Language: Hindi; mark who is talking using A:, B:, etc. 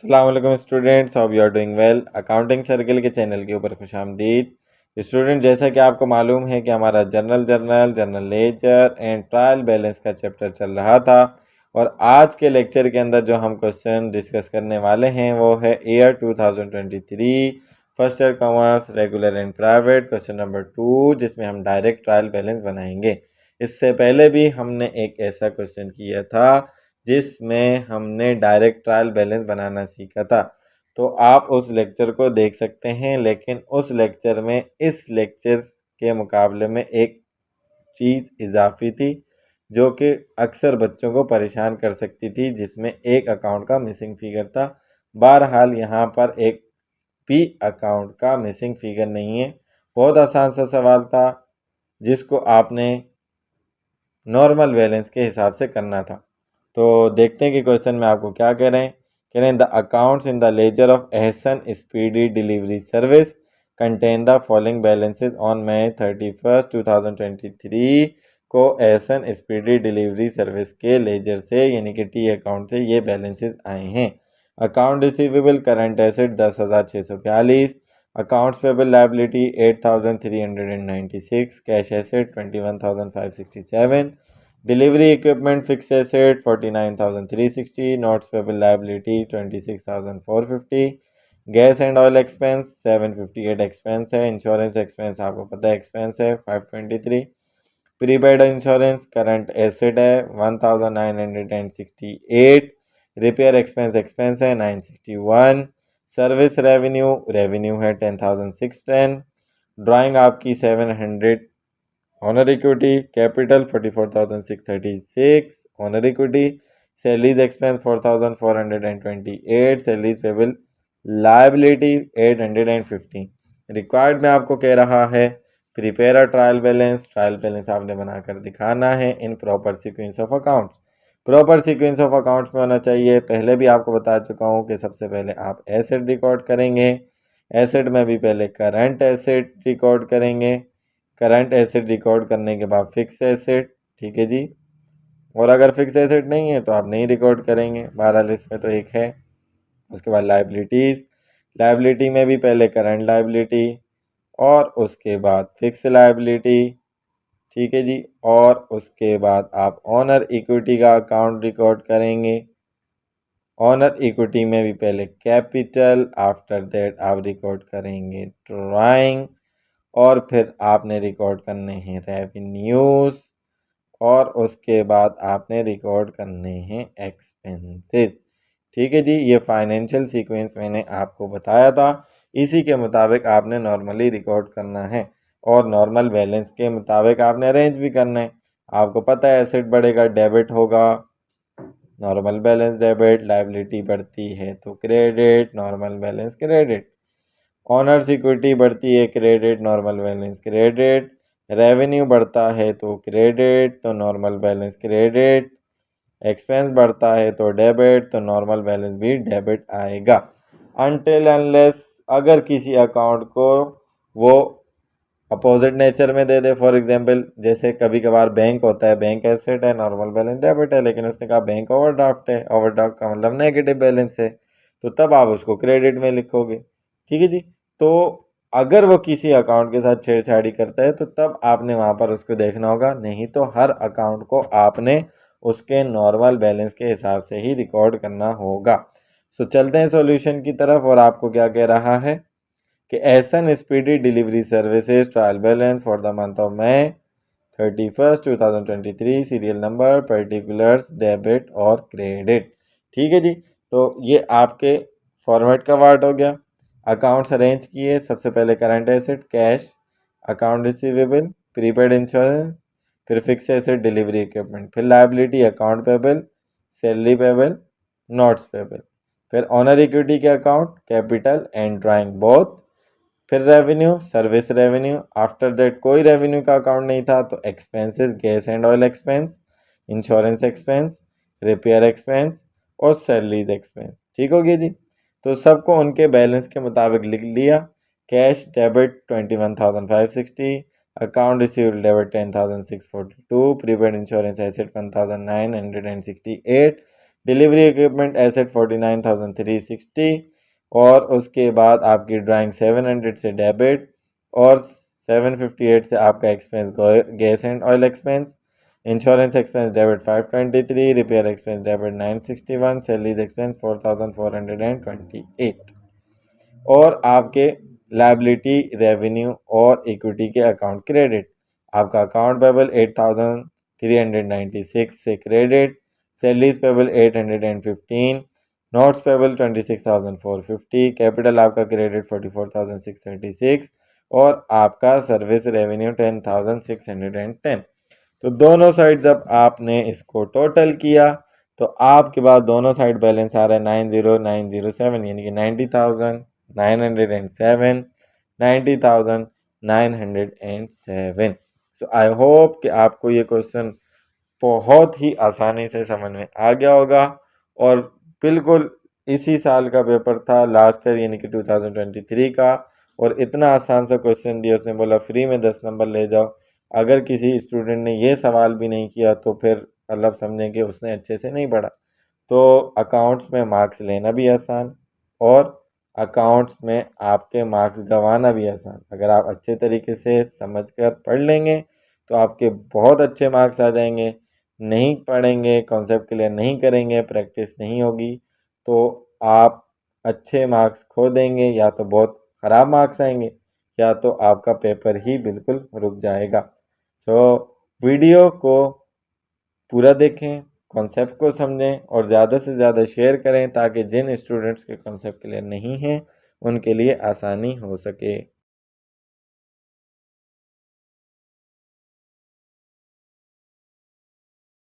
A: अस्सलाम वालेकुम students, hope you are doing well. Accounting circle के चैनल के ऊपर खुशामदीद। स्टूडेंट, जैसा कि आपको मालूम है कि हमारा general ledger and trial balance का चैप्टर चल रहा था और आज के लेक्चर के अंदर जो हम क्वेश्चन डिस्कस करने वाले हैं वो है year 2023 first year commerce regular and private question number 2, जिसमें हम डायरेक्ट ट्रायल बैलेंस बनाएंगे। इससे पहले भी हमने एक ऐसा क्वेश्चन किया था जिसमें हमने डायरेक्ट ट्रायल बैलेंस बनाना सीखा था, तो आप उस लेक्चर को देख सकते हैं। लेकिन उस लेक्चर में इस लेक्चर के मुकाबले में एक चीज़ इजाफी थी जो कि अक्सर बच्चों को परेशान कर सकती थी, जिसमें एक अकाउंट का मिसिंग फिगर था। बहरहाल यहाँ पर एक भी अकाउंट का मिसिंग फिगर नहीं है। बहुत आसान सा सवाल था जिसको आपने नॉर्मल बैलेंस के हिसाब से करना था। तो देखते हैं कि क्वेश्चन में आपको क्या कह रहे हैं। कह रहे हैं the accounts in the ledger of Ehsan speedy delivery service contain the following balances on May 31 2023 को एहसन स्पीडी डिलीवरी सर्विस के लेजर से यानी कि टी अकाउंट से ये बैलेंसेज आए हैं। Account receivable current asset 10,642, accounts payable liability 8,396, cash asset 21,567, delivery equipment fix asset 49,360, notes payable liability 26,450, gas and oil expense 758 expense है, इंश्योरेंस एक्सपेंस आपको पता है एक्सपेंस है 523, प्रीपेड इंश्योरेंस करंट एसेट है 1968, रिपेयर एक्सपेंस है 961, सर्विस रेवेन्यू है 10,610, ड्राइंग आपकी 700, honour equity capital 44,636, honour equity salaries expense 4,428, salaries payable liability 815। Required में आपको कह रहा है प्रिपेयर अ ट्रायल बैलेंस आपने बनाकर दिखाना है in proper sequence of accounts. Proper sequence of accounts में होना चाहिए, पहले भी आपको बता चुका हूँ कि सबसे पहले आप एसेट रिकॉर्ड करेंगे, एसेट में भी पहले करंट एसेट रिकॉर्ड करेंगे, करंट एसेट रिकॉर्ड करने के बाद फिक्स एसेट, ठीक है जी। और अगर फिक्स एसेट नहीं है तो आप नहीं रिकॉर्ड करेंगे, 12 इसमें तो एक है। उसके बाद लाइबिलिटी में भी पहले करंट लाइबिलिटी और उसके बाद फिक्स लाइबिलिटी, ठीक है जी। और उसके बाद आप ऑनर इक्विटी का अकाउंट रिकॉर्ड करेंगे, ऑनर इक्विटी में भी पहले कैपिटल, आफ्टर दैट आप रिकॉर्ड करेंगे ड्राइंग और फिर आपने रिकॉर्ड करने हैं रेवेन्यूज़ और उसके बाद आपने रिकॉर्ड करने हैं एक्सपेंसेस, ठीक है जी। ये फाइनेंशियल सीक्वेंस मैंने आपको बताया था, इसी के मुताबिक आपने नॉर्मली रिकॉर्ड करना है और नॉर्मल बैलेंस के मुताबिक आपने अरेंज भी करना है। आपको पता है एसेट बढ़ेगा डेबिट होगा, नॉर्मल बैलेंस डेबिट, लायबिलिटी बढ़ती है तो credit, normal balance credit, honours equity बढ़ती है credit, normal balance credit, revenue बढ़ता है तो क्रेडिट तो नॉर्मल बैलेंस क्रेडिट, एक्सपेंस बढ़ता है तो डेबिट तो नॉर्मल बैलेंस भी डेबिट आएगा। अनटिल अनलेस अगर किसी अकाउंट को वो अपोजिट नेचर में दे दे, फॉर एग्जांपल जैसे कभी कभार बैंक होता है, बैंक एसेट है नॉर्मल बैलेंस डेबिट है, लेकिन उसने कहा बैंक ओवरड्राफ्ट है, ओवरड्राफ्ट का मतलब नेगेटिव बैलेंस है, तो तब आप उसको क्रेडिट में लिखोगे, ठीक है जी। तो अगर वो किसी अकाउंट के साथ छेड़छाड़ी करता है तो तब आपने वहाँ पर उसको देखना होगा, नहीं तो हर अकाउंट को आपने उसके नॉर्मल बैलेंस के हिसाब से ही रिकॉर्ड करना होगा। सो चलते हैं सॉल्यूशन की तरफ और आपको क्या कह रहा है कि Ehsan speedy delivery services trial balance for the month of May 31 2023, serial number, particulars, debit और क्रेडिट, ठीक है जी। तो ये आपके फॉर्मेट का पार्ट हो गया। अकाउंट्स अरेंज किए, सबसे पहले current asset cash, account receivable, prepaid insurance, फिर फिक्स एसेट डिलीवरी इक्विपमेंट, फिर liability account payable, salary payable, notes payable, फिर ऑनर इक्विटी के account capital and drawing both, फिर revenue service revenue, after that कोई रेवेन्यू का अकाउंट नहीं था तो expenses gas and oil expense, insurance expense, repair expense और सैलरीज एक्सपेंस, ठीक हो गया जी। तो सबको उनके बैलेंस के मुताबिक लिख लिया। Cash debit 21,560, account received debit 10,642, prepaid insurance asset 1,968, delivery equipment asset 49,360 और उसके बाद आपकी ड्राइंग 700 से डेबिट और 758 से आपका expense gas and oil expense, insurance expense debit 523, repair expense debit 961, salaries expense 4428 और आपके लायबिलिटी रेवेन्यू और इक्विटी के अकाउंट क्रेडिट। आपका अकाउंट पेबल 8,396 से credit, salaries payable 815, notes payable 26,450, capital आपका क्रेडिट 44,636 और आपका सर्विस रेवेन्यू 10,610। तो दोनों साइड जब आपने इसको टोटल किया तो आपके पास दोनों साइड बैलेंस आ रहा है 90,907 यानी कि 90,907 90,907। सो आई होप कि आपको ये क्वेश्चन बहुत ही आसानी से समझ में आ गया होगा और बिल्कुल इसी साल का पेपर था लास्ट ईयर यानी कि 2023 का और इतना आसान सा क्वेश्चन दिया, उसने बोला फ्री में 10 नंबर ले जाओ। अगर किसी स्टूडेंट ने ये सवाल भी नहीं किया तो फिर मतलब समझें कि उसने अच्छे से नहीं पढ़ा। तो अकाउंट्स में मार्क्स लेना भी आसान और अकाउंट्स में आपके मार्क्स गंवाना भी आसान। अगर आप अच्छे तरीके से समझकर पढ़ लेंगे तो आपके बहुत अच्छे मार्क्स आ जाएंगे। नहीं पढ़ेंगे, कॉन्सेप्ट क्लियर नहीं करेंगे, प्रैक्टिस नहीं होगी तो आप अच्छे मार्क्स खो देंगे, या तो बहुत ख़राब मार्क्स आएंगे या तो आपका पेपर ही बिल्कुल रुक जाएगा। तो वीडियो को पूरा देखें, कॉन्सेप्ट को समझें और ज़्यादा से ज़्यादा शेयर करें ताकि जिन स्टूडेंट्स के कॉन्सेप्ट क्लियर नहीं हैं उनके लिए आसानी हो सके।